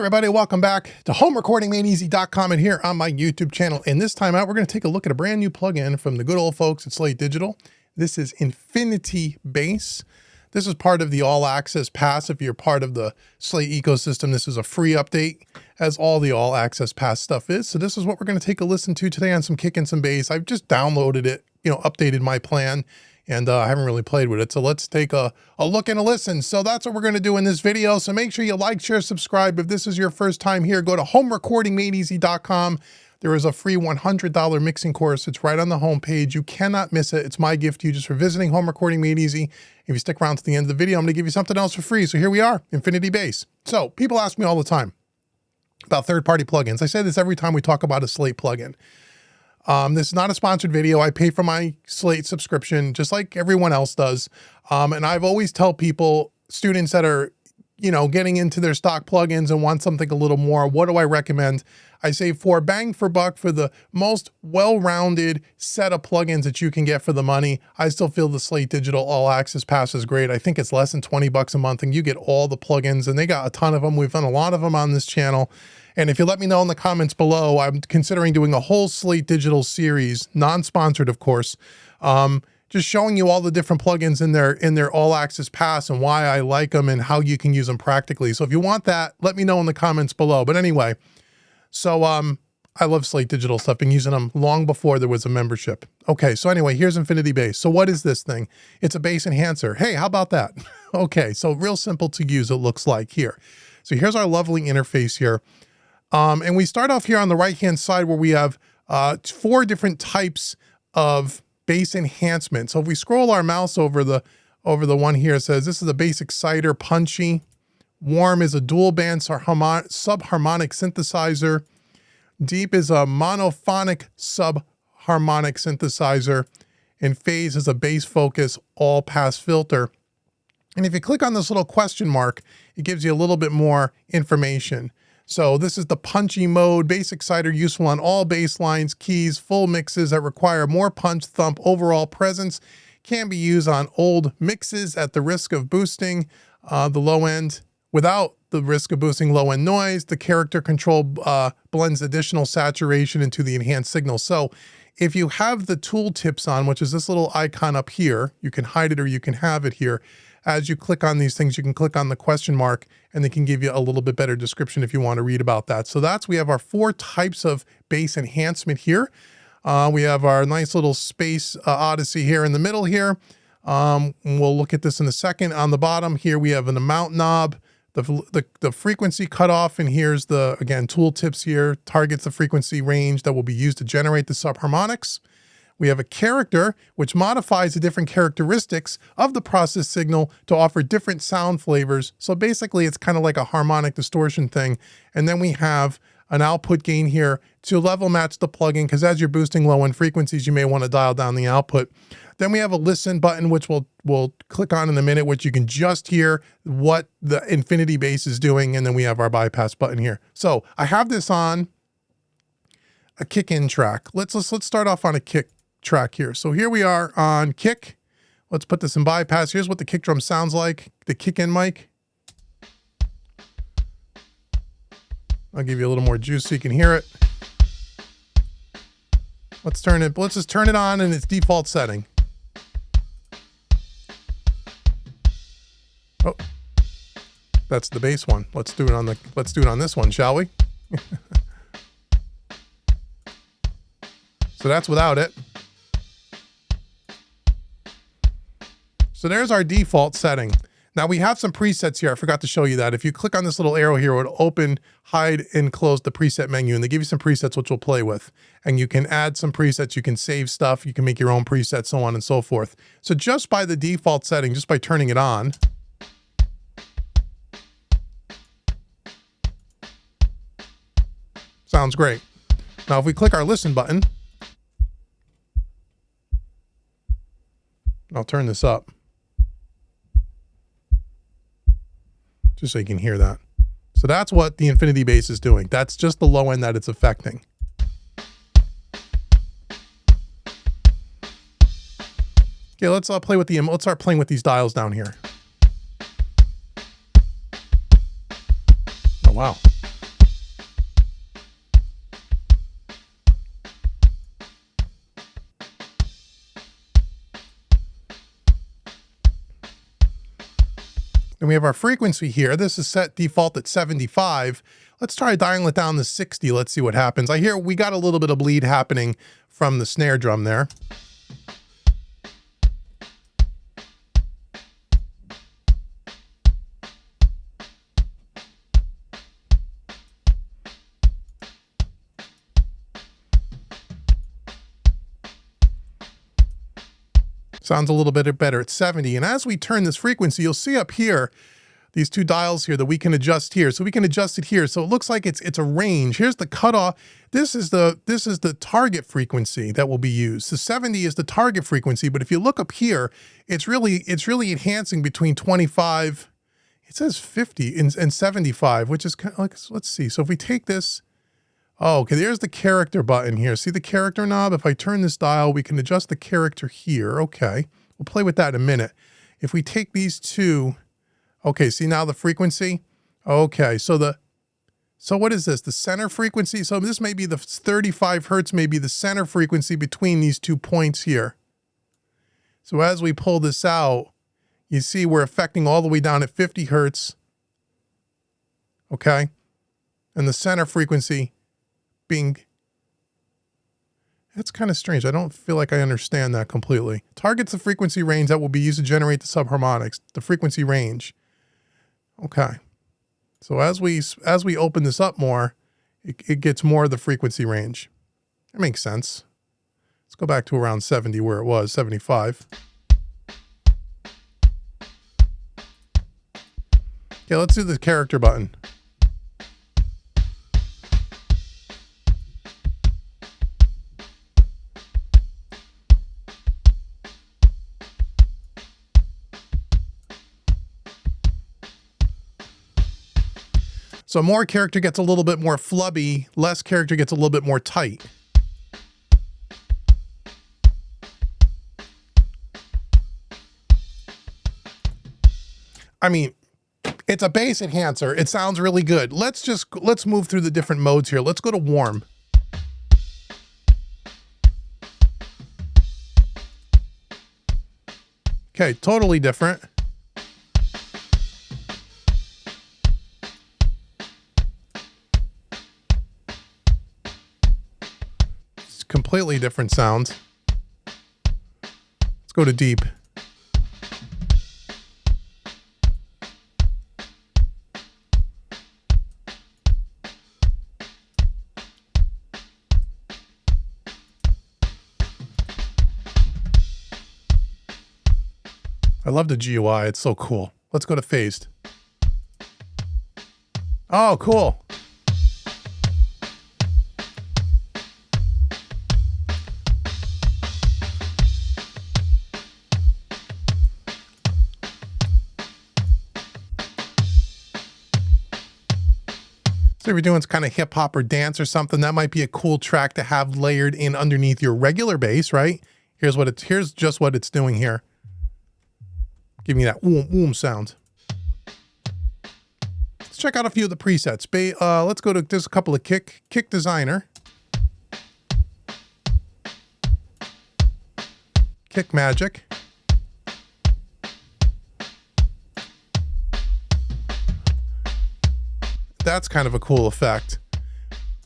everybody, welcome back to homerecordingmadeeasy.com and here on my YouTube channel. And this time out, we're going to take a look at a brand new plugin from the good old folks at Slate Digital. This is Infinity Bass. This is part of the All Access Pass. If you're part of the Slate ecosystem, this is a free update, as all the All Access Pass stuff is. So this is what we're going to take a listen to today on some kick and some bass. I've just downloaded it, updated my plan, and I haven't really played with it. So let's take a look and a listen. So that's what we're going to do in this video. So make sure you like, share, subscribe. If this is your first time here, go to homerecordingmadeeasy.com. There is a free $100 mixing course. It's right on the homepage. You cannot miss it. It's my gift to you just for visiting Home Recording Made Easy. If you stick around to the end of the video, I'm going to give you something else for free. So here we are, Infinity Bass. So people ask me all the time about third-party plugins. I say this every time we talk about a Slate plugin. This is not a sponsored video. I pay for my Slate subscription just like everyone else does. And I've always tell people, students that are, getting into their stock plugins and want something a little more, what do I recommend? I say for bang for buck, for the most well-rounded set of plugins that you can get for the money, I still feel the Slate Digital All Access Pass is great. I think it's less than 20 bucks a month and you get all the plugins, and they got a ton of them. We've done a lot of them on this channel. And if you let me know in the comments below, I'm considering doing a whole Slate Digital series, non-sponsored, of course, just showing you all the different plugins in their All Access Pass and why I like them and how you can use them practically. So if you want that, let me know in the comments below. But anyway, so I love Slate Digital stuff. Been using them long before there was a membership. Okay, so anyway, here's Infinity Bass. So what is this thing? It's a bass enhancer. Hey, how about that? Okay, so real simple to use, it looks like here. So here's our lovely interface here. And we start off here on the right-hand side where we have 4 different types of bass enhancement. So if we scroll our mouse over the one here, it says this is a bass exciter, punchy. Warm is a dual band subharmonic synthesizer. Deep is a monophonic subharmonic synthesizer. And phase is a bass focus all pass filter. And if you click on this little question mark, it gives you a little bit more information. So this is the punchy mode, bass exciter useful on all bass lines, keys, full mixes that require more punch, thump, overall presence. Can be used on old mixes at the risk of boosting the low end without the risk of boosting low end noise. The character control blends additional saturation into the enhanced signal. So if you have the tooltips on, which is this little icon up here, you can hide it or you can have it here. As you click on these things, you can click on the question mark and they can give you a little bit better description if you want to read about that. So we have our 4 types of bass enhancement here. We have our nice little space odyssey here in the middle here. We'll look at this in a second. On the bottom here, we have an amount knob, the frequency cutoff, and here's the, again, tooltips here, targets the frequency range that will be used to generate the subharmonics. We have a character, which modifies the different characteristics of the process signal to offer different sound flavors. So basically, it's kind of like a harmonic distortion thing. And then we have an output gain here to level match the plugin, because as you're boosting low-end frequencies, you may want to dial down the output. Then we have a listen button, which we'll click on in a minute, which you can just hear what the Infinity Bass is doing. And then we have our bypass button here. So I have this on a kick-in track. Let's start off on a kick track here. So here we are on kick. Let's put this in bypass. Here's what the kick drum sounds like, the kick-in mic. I'll give you a little more juice so you can hear it. Let's just turn it on in its default setting. Oh, that's the bass one. Let's do it on this one, shall we? So that's without it. So there's our default setting. Now we have some presets here. I forgot to show you that. If you click on this little arrow here, it will open, hide, and close the preset menu. And they give you some presets which we'll play with. And you can add some presets, you can save stuff, you can make your own presets, so on and so forth. So just by the default setting, just by turning it on, sounds great. Now if we click our listen button, I'll turn this up, just so you can hear that. So that's what the Infinity Bass is doing. That's just the low end that it's affecting. Okay, let's start playing with these dials down here. Oh wow. Then we have our frequency here. This is set default at 75. Let's try dialing it down to 60. Let's see what happens. I hear we got a little bit of bleed happening from the snare drum there. Sounds a little bit better at 70. And as we turn this frequency, you'll see up here, these two dials here that we can adjust here. So we can adjust it here. So it looks like it's a range. Here's the cutoff. This is the target frequency that will be used. The 70 is the target frequency, but if you look up here, it's really enhancing between 25, it says 50 and 75, which is kind of like, let's see. So if we take this, oh, okay, there's the character button here. See the character knob? If I turn this dial, we can adjust the character here. Okay, we'll play with that in a minute. If we take these two, okay, see now the frequency? Okay, so what is this? The center frequency? So this may be the 35 hertz, may be the center frequency between these 2 points here. So as we pull this out, you see we're affecting all the way down at 50 hertz. Okay, and the center frequency being, that's kind of strange. I don't feel like I understand that completely. Targets the frequency range that will be used to generate the subharmonics, the frequency range. Okay. So as we open this up more, it gets more of the frequency range. That makes sense. Let's go back to around 70 where it was, 75. Okay, let's do the character button. So more character gets a little bit more flubby, less character gets a little bit more tight. I mean, it's a bass enhancer. It sounds really good. Let's move through the different modes here. Let's go to warm. Okay, totally different. Completely different sounds. Let's go to deep. I love the GUI. It's so cool. Let's go to phased. Oh, cool. So if you're doing kind of hip hop or dance or something, that might be a cool track to have layered in underneath your regular bass, right? Here's just what it's doing here. Give me that oom sound. Let's check out a few of the presets. Let's go to, there's a couple of kick designer. Kick magic. That's kind of a cool effect.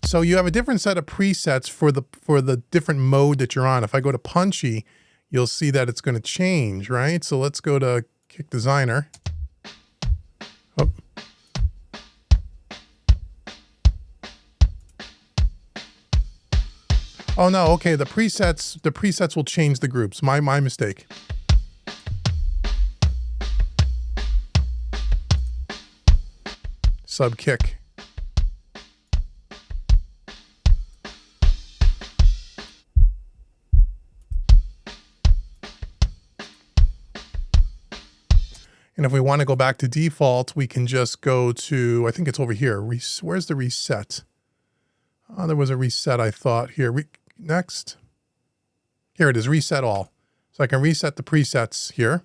So you have a different set of presets for the different mode that you're on. If I go to punchy, you'll see that it's going to change, right? So let's go to kick designer. Oh. Oh no, okay, the presets will change the groups. My mistake. Sub kick. And if we want to go back to default, we can just go to, I think it's over here. Where's the reset? Oh, there was a reset, I thought. Here, next. Here it is, reset all. So I can reset the presets here.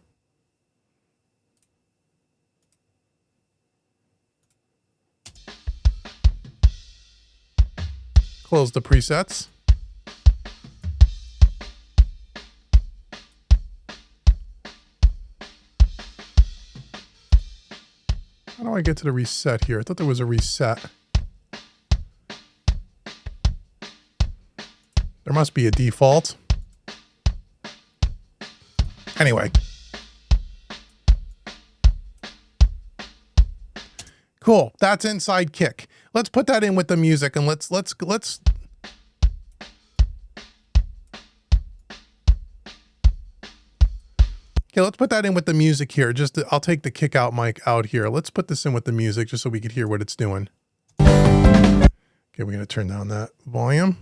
Close the presets. How do I get to the reset here? I thought there was a reset. There must be a default. Anyway. Cool. That's inside kick. Let's put that in with the music and let's okay, let's put that in with the music here. I'll take the kick out mic out here. Let's put this in with the music just so we could hear what it's doing. Okay, we're going to turn down that volume.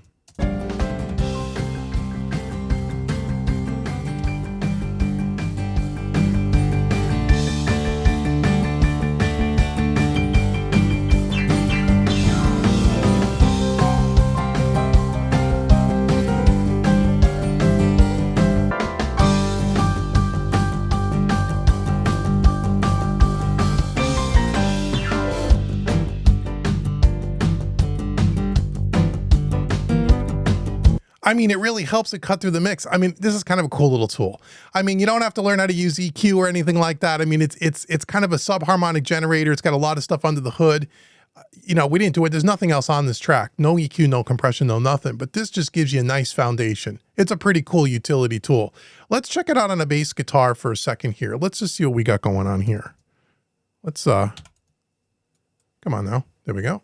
I mean, it really helps it cut through the mix. I mean, this is kind of a cool little tool. I mean, you don't have to learn how to use EQ or anything like that. I mean, it's kind of a subharmonic generator. It's got a lot of stuff under the hood. You know, we didn't do it. There's nothing else on this track. No EQ, no compression, no nothing. But this just gives you a nice foundation. It's a pretty cool utility tool. Let's check it out on a bass guitar for a second here. Let's just see what we got going on here. Let's, come on now. There we go.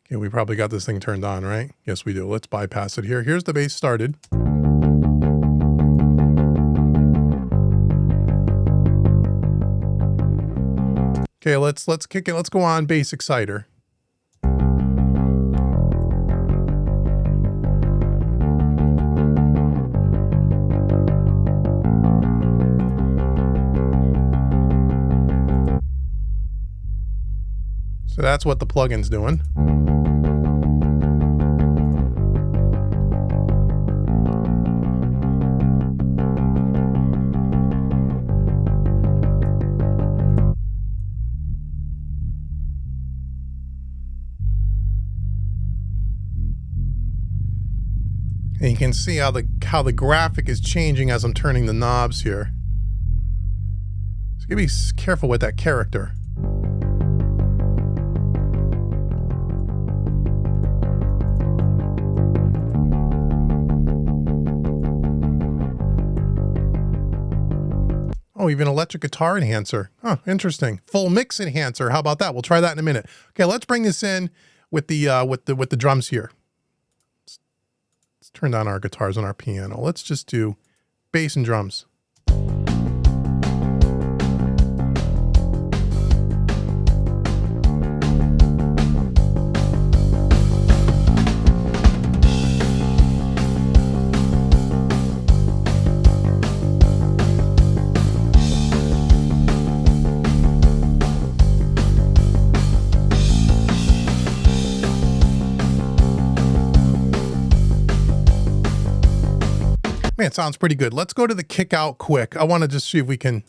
Okay, we probably got this thing turned on, right? Yes, we do. Let's bypass it here. Here's the bass started. Okay, let's kick it. Let's go on bass exciter. So that's what the plugin's doing. And you can see how the graphic is changing as I'm turning the knobs here. So you gotta be careful with that character. Oh, even electric guitar enhancer. Huh, interesting. Full mix enhancer. How about that? We'll try that in a minute. Okay, let's bring this in with the drums here. Let's turn down our guitars on our piano. Let's just do bass and drums. Man, it sounds pretty good. Let's go to the kick out quick. I want to just see if we can,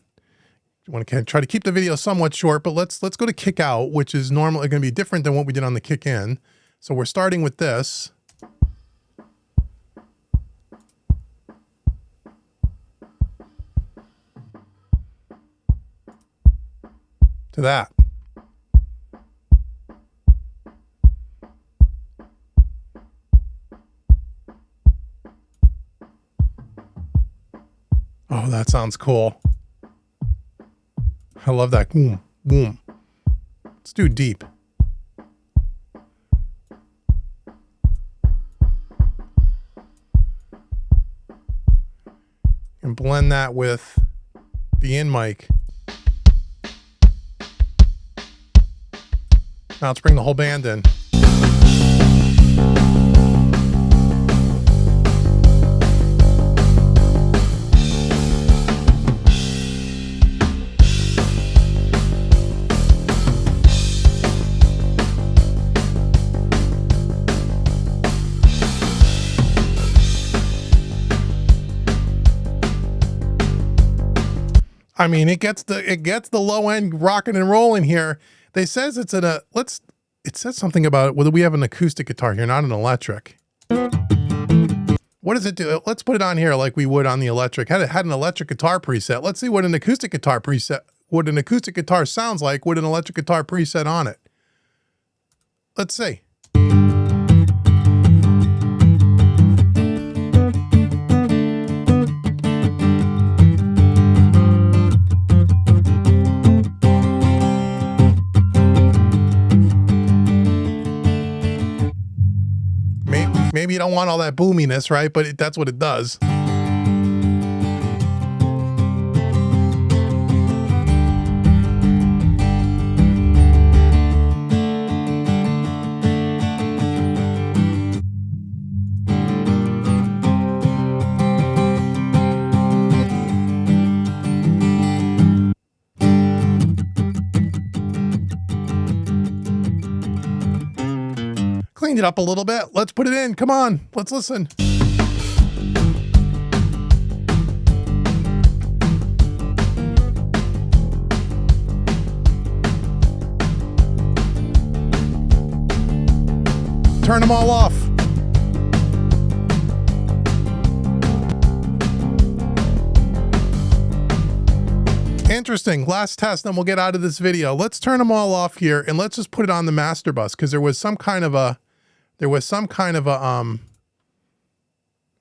try to keep the video somewhat short, but let's go to kick out, which is normally going to be different than what we did on the kick in. So we're starting with this. To that. Oh, that sounds cool. I love that. Boom, boom. Let's do deep. And blend that with the in mic. Now let's bring the whole band in. I mean, it gets the low end rocking and rolling here. They says it's it says something about whether we have an acoustic guitar here, not an electric. What does it do? Let's put it on here like we would on the electric. Had an electric guitar preset. Let's see what an acoustic guitar preset, what an acoustic guitar sounds like with an electric guitar preset on it. Let's see. Maybe you don't want all that boominess, right? But that's what it does. Cleaned it up a little bit. Let's put it in. Come on, let's listen. Turn them all off. Interesting. Last test, then we'll get out of this video. Let's turn them all off here and let's just put it on the master bus because there was some kind of a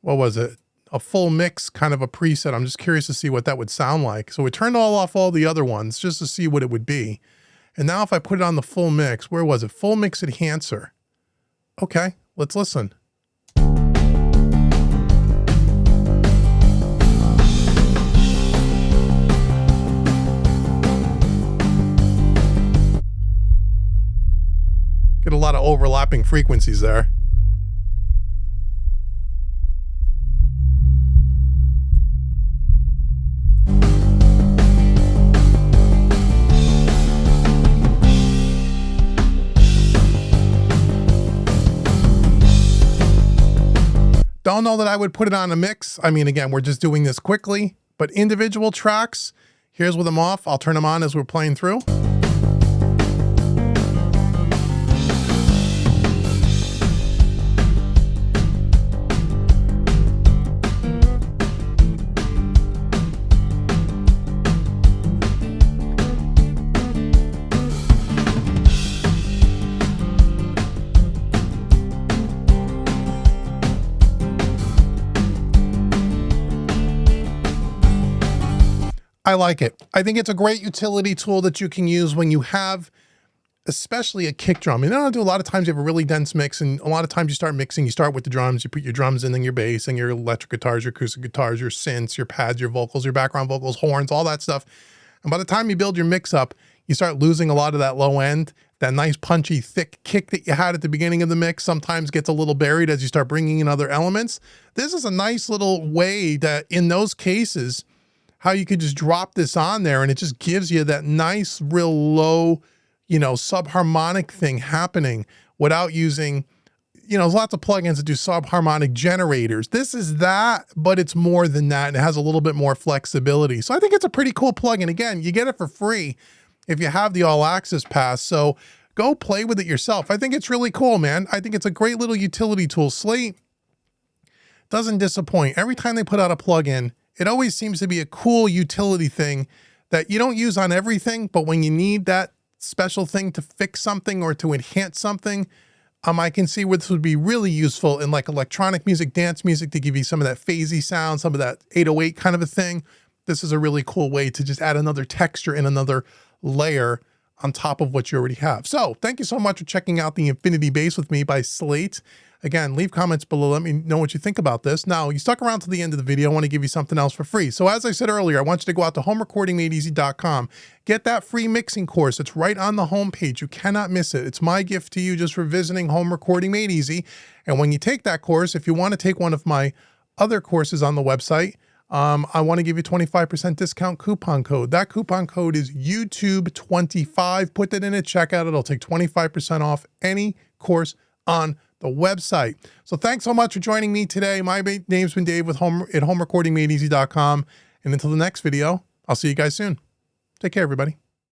what was it? A full mix kind of a preset. I'm just curious to see what that would sound like. So we turned off all the other ones just to see what it would be. And now if I put it on the full mix, where was it? Full mix enhancer. Okay, let's listen. Get a lot of overlapping frequencies there. Don't know that I would put it on a mix. I mean, again, we're just doing this quickly, but individual tracks, here's with them off. I'll turn them on as we're playing through. I like it. I think it's a great utility tool that you can use when you have, especially a kick drum. You know, I do a lot of times you have a really dense mix, and a lot of times you start mixing, you start with the drums, you put your drums in, then your bass, and your electric guitars, your acoustic guitars, your synths, your pads, your vocals, your background vocals, horns, all that stuff. And by the time you build your mix up, you start losing a lot of that low end. That nice punchy, thick kick that you had at the beginning of the mix sometimes gets a little buried as you start bringing in other elements. This is a nice little way that in those cases, how you could just drop this on there and it just gives you that nice, real low, you know, subharmonic thing happening without using, you know, there's lots of plugins that do subharmonic generators. This is that, but it's more than that. And it has a little bit more flexibility. So I think it's a pretty cool plugin. Again, you get it for free if you have the all access pass. So go play with it yourself. I think it's really cool, man. I think it's a great little utility tool. Slate doesn't disappoint. Every time they put out a plugin, it always seems to be a cool utility thing that you don't use on everything, but when you need that special thing to fix something or to enhance something, I can see where this would be really useful in like electronic music, dance music, to give you some of that phasey sound, some of that 808 kind of a thing. This is a really cool way to just add another texture and another layer on top of what you already have. So thank you so much for checking out the Infinity Bass with me by Slate. Again, leave comments below. Let me know what you think about this. Now, you stuck around to the end of the video. I want to give you something else for free. So as I said earlier, I want you to go out to homerecordingmadeeasy.com. Get that free mixing course. It's right on the homepage. You cannot miss it. It's my gift to you just for visiting Home Recording Made Easy. And when you take that course, if you want to take one of my other courses on the website, I want to give you 25% discount coupon code. That coupon code is YouTube25. Put that in at checkout. It'll take 25% off any course on the website. So thanks so much for joining me today. My name's been Dave with homerecordingmadeeasy.com. And until the next video, I'll see you guys soon. Take care, everybody.